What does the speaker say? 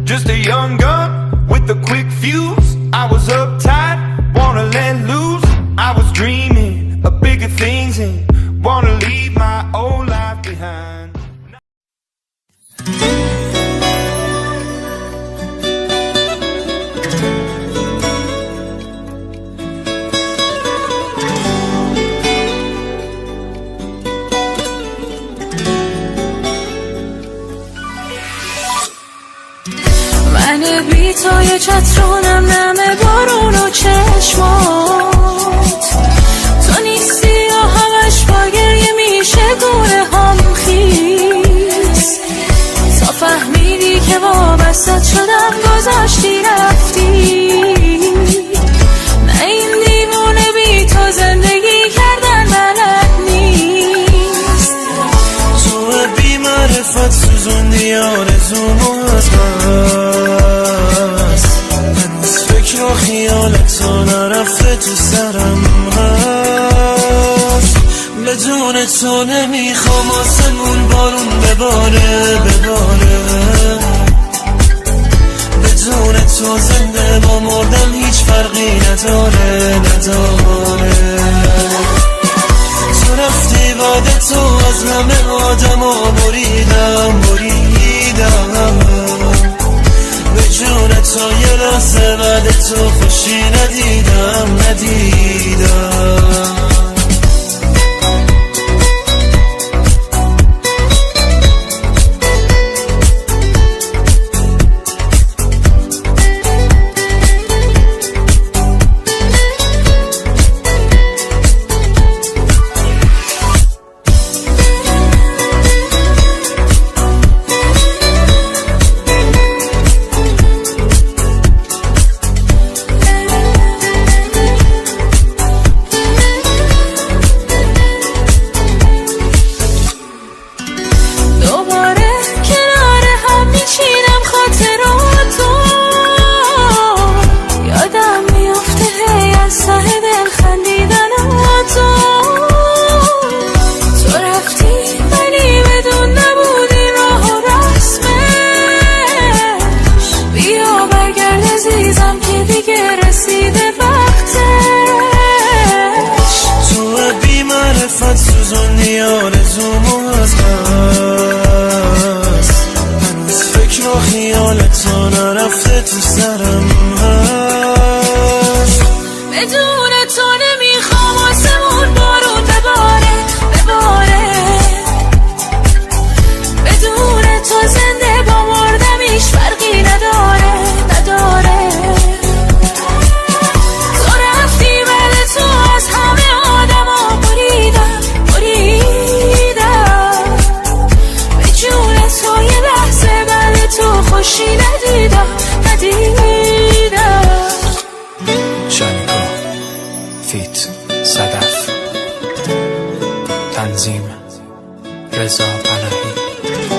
just a young gun with a quick fuse. I was uptight, wanna let loose. I was dreaming of bigger things and wanna leave my old life behind. من بی توی چترونم، نمه بارون و چشمات تو نیستی و همش با گریه میشه گونه هم خیز. تا فهمیدی که وابستت شدم گذاشتی رفتی. نه این دیوونه بی تو زندگی کردن بلد نیست. تو بی معرفت سوزوندی آرزومو از فکر و خیالت تو نرفته تو سرم هست. بدون تو نمیخوام آسمون بارون بباره. بدون تو زنده با مردم هیچ فرقی نداره. تو رفتی بعد تو از همه آدما بریدم. به جون تو یه لحظه بعد تو خوشی ندیدم. سوزوندی آرزومو از بس. هنوز فکر و خیالت تو نرفته تو سرم هست. بدون تو نمیخوام آسمون بارون بباره. بدون تو زنده با مردم هیچ فرقی نداره. تو رفتی بعد تو از همه آدما بریدم. به جون تو یه لحظه بعد تو خوشی ندیدم. شانیکا فیت صدف تنظیم رضا پناهی.